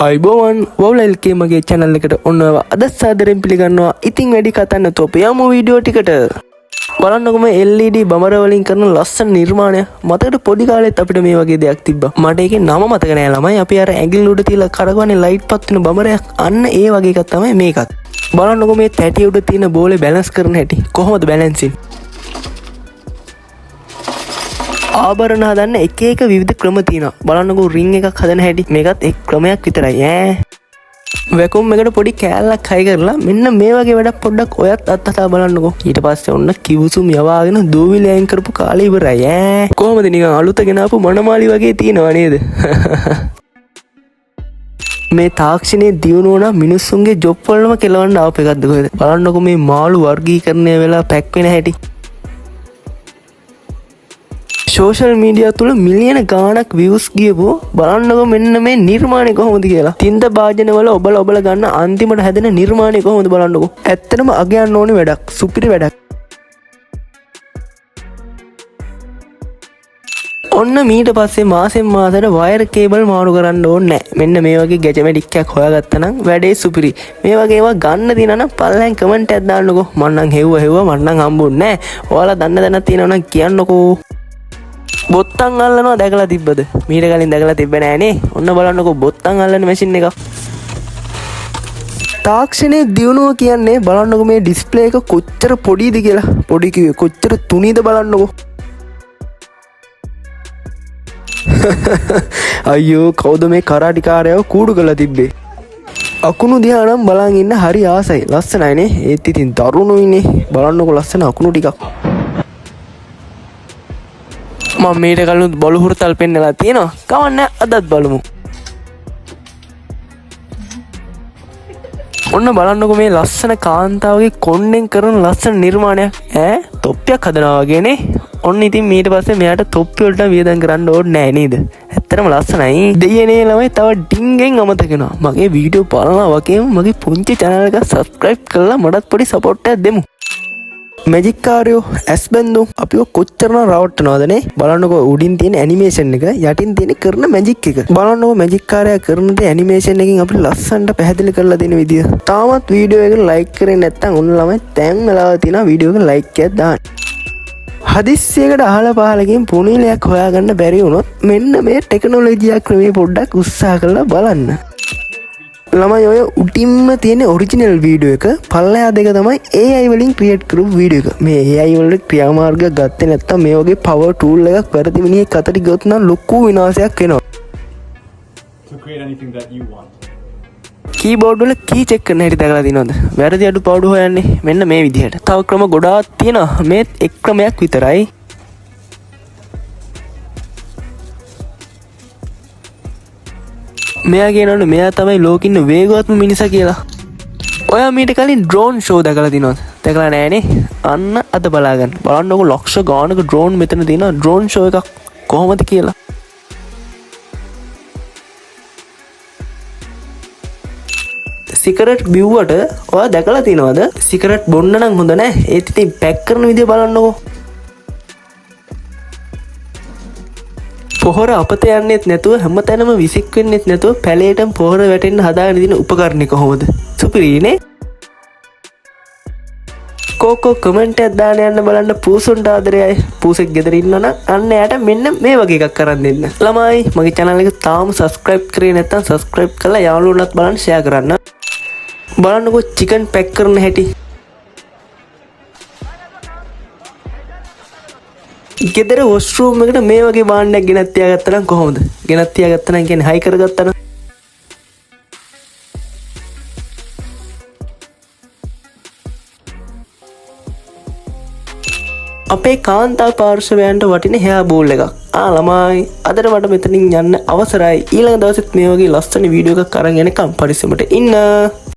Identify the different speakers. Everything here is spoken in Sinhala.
Speaker 1: අයිබෝවන් වවුලල්කේ මගේ channel එකට ඔන්නව අද සාදරයෙන් පිළිගන්නවා. ඉතින් වැඩි කතා නැතුව අපි යමු වීඩියෝ ටිකට. බලන්නකො මේ LED බමර වලින් කරන ලස්සන නිර්මාණය. මතකද පොඩි කාලෙත් අපිට මේ වගේ දෙයක් තිබ්බා. මට ඒකේ නම මතක නෑ ළමයි. අපි අර ඇඟිලි උඩ තියලා කරගවන්නේ ලයිට් පත් වෙන බමරයක්. අන්න ඒ වගේ එකක් තමයි මේකත්. බලන්නකො මේ තැටිය උඩ තියෙන බෝලේ බැලන්ස් කරන හැටි. කොහොමද බැලන්සින්? ආභරණ හදන්න එක එක විවිධ ක්‍රම තියෙනවා. බලන්නකෝ රින් එකක් හදන හැටි. මේකත් එක් ක්‍රමයක් විතරයි ඈ. වැකුම් එකට පොඩි කෑල්ලක් හයි කරලා මෙන්න මේ වගේ වැඩක් පොඩ්ඩක් ඔයත් අත්හදා බලන්නකෝ. ඊට පස්සේ ඔන්න කිවුසුම් යවාගෙන දූවිලි අයින් කරපු කාලේ ඉවරයි ඈ. කොහොමද නිකන් අලුත ගෙනාපු මනමාලි වගේ තියෙනව නේද? මේ තාක්ෂණයේ දියුණුව නම් මිනිස්සුන්ගේ ජොබ් වලම කෙලවන්න ආපු එකක්ද කොහෙද? බලන්නකෝ මේ මාළු වර්ගීකරණය වෙලා පැක් වෙන හැටි. සෝෂල් මීඩියා තුළ මිලියන ගාණක් views ගියපුව බලන්නකො මෙන්න මේ නිර්මාණය කොහොමද කියලා. තින්ද භාජනවල ඔබල ගන්න අන්තිමට හැදෙන නිර්මාණය කොහොමද බලන්නකො. ඇත්තටම අගයන්න ඕනි වැඩක්. සුපිරි වැඩක්. ඔන්න මීට පස්සේ මාසෙන් මාසෙට වයර් කේබල් මාරු කරන්න ඕනේ නැහැ. මෙන්න මේ වගේ ගැජමැටික් එකක් හොයාගත්තා නම් වැඩේ සුපිරි. මේ වගේ ඒවා ගන්න දිනා නම් පල්ලෙන් කමෙන්ට් එකක් දාන්නකො. මම නම් හෙව්වා මට නම් හම්බුන්නේ නැහැ. ඔයාලා දන්න දැනක් තියෙනවා නම් කියන්නකෝ. බොත්තම් අල්ලනවා දැකලා තිබ්බද? මීට කලින් දැකලා තිබ්බ නෑනේ. ඔන්න බලන්නකෝ බොත්තම් අල්ලන මැෂින් එක. තාක්ෂණයේ දියුණුව කියන්නේ බලන්නකෝ මේ ඩිස්ප්ලේ එක කොච්චර පොඩිද කියලා. පොඩි කිව්වේ කොච්චර තුනීද බලන්නකෝ. අයියෝ කවුද මේ කරාටිකාරයව කූඩු කරලා තිබ්බේ? අකුණු දිහා නම් බලන් ඉන්න හරි ආසයි. ලස්සනයිනේ. ඒත් ඉතින් දරුණුයිනේ. බලන්නකෝ ලස්සන අකුණු ටිකක්. මම මීට කලින් බලු හුරතල් පෙන්නලා තියෙනවා. කවන්න අදත් බලමු. ඔන්න බලන්නකො මේ ලස්සන කාන්තාවගේ කොණ්ඩෙන් කරන ලස්සන නිර්මාණයක්. ඈ තොප්පියක් හදනවා වගේනේ. ඔන්න ඉතින් ඊට පස්සේ මෙයාට තොප්පි වලට වියදම් කරන්න ඕනේ නෑ නේද? ඇත්තටම ලස්සනයි. දෙයනේ ළමයි තව ඩිංගෙන් අමතක වෙනවා. මගේ වීඩියෝ බලනවා වගේම මගේ පුංචි channel එක subscribe කරලා මටත් පොඩි support එකක් දෙමු. මැජික් කාරයෝ ඇස් බැන්දු අපිව කොච්චරනම් රවට්ටනවදනේ. බලන්නකෝ උඩින් තියෙන ඇනිමේෂන් එක යටින් තියෙන කරන මැජික් එක. බලන්නකෝ මැජික් කාරයා කරන දේ ඇනිමේෂන් එකකින් අපිට ලස්සනට පැහැදිලි කරලා දෙන විදිය. තාමත් වීඩියෝ එක ලයික් කරේ නැත්නම් ඔන්න ළමයි දැන් වෙලාව තියෙනවා වීඩියෝ එක ලයික් එකක් දාන්න. හදිස්සියකට අහල පහලකින් පුණීලයක් හොයාගන්න බැරි වුණොත් මෙන්න මේ ටෙක්නොලොජියක් ක්‍රමේ පොඩ්ඩක් උත්සාහ කරලා බලන්න. ළමයි ඔය උටින්ම තියෙන ඔරිජිනල් වීඩියෝ එක පල්ලෙහා දෙක තමයි AI වලින් ක්‍රියේට් කරපු වීඩියෝ එක. මේ AI වල ක්‍රියාමාර්ග ගත්තේ නැත්තම් මේ වගේ power tool එකක් වැරදි මිනිහෙක් අතට ගියොත් නම් ලොකු විනාශයක් වෙනවා.
Speaker 2: To create anything that you want.
Speaker 1: Keyboard වල කී චෙක් කරන හැටි දැකලා තියෙනවද? වැරදි අඩුපාඩු හොයන්නේ මෙන්න මේ විදිහට. තව ක්‍රම ගොඩාක් තියෙනවා. මේ එක් ක්‍රමයක් විතරයි. මෙයා කියනවලු මෙයා තමයි ලෝකෙ ඉන්න වේගවත්ම මිනිසා කියලා. ඔයා මීට කලින් ඩ්‍රෝන් ෂෝ දැකලා තියෙනවද? දැකලා නෑනේ. අන්න අද බලාගන්න. බලන්නකො ලක්ෂ ගානක ඩ්‍රෝන් මෙතන තියෙනවා. ඩ්‍රෝන් ෂෝ එකක් කොහොමද කියලා. සිගරට් බිව්වට ඔයා දැකලා තියෙනවද? සිගරට් බොන්න නම් හොඳ නෑ. ඒත් ඉතින් පැක් කරන විදිය බලන්නකො. පොහොර අපත යන්නෙත් නැතුව හැමතැනම විසික් වෙන්නෙත් නැතුව පැලේටම පොහොර වැටෙන්න හදාගෙන තියෙන උපකරණය කොහොමද? සුපිරිනේ. කෝකෝ කමෙන්ට් එකක් දාන්න යන්න බලන්න පූසුන්ට ආදරයයි. පූසෙක් ගෙදර ඉන්නවනම් අන්න එයාට මෙන්න මේ වගේ එකක් කරන් දෙන්න. ළමයි මගේ channel එක තාම subscribe කරේ නැත්නම් subscribe කරලා යාළුවෝන්ටත් බලන්න share කරන්න. බලන්නකෝ chicken pack කරන හැටි. ගෙදර වොෂ්රූම් එකට මේ වගේ භාණ්ඩයක් ගෙනත් තියාගත්තා නම් කොහොමද? ගෙනත් තියාගත්තා නම් කියන්නේ හයි කරගත්තා නම්. අපේ කාන්තා පාර්ශවයන්ට වටින hear ball එකක්. ළමයි අදට මට මෙතනින් යන්න අවසරයි. ඊළඟ දවසෙත් මේ වගේ ලස්සන වීඩියෝ එකක් අරන් එනකම් පරිස්සමට ඉන්න.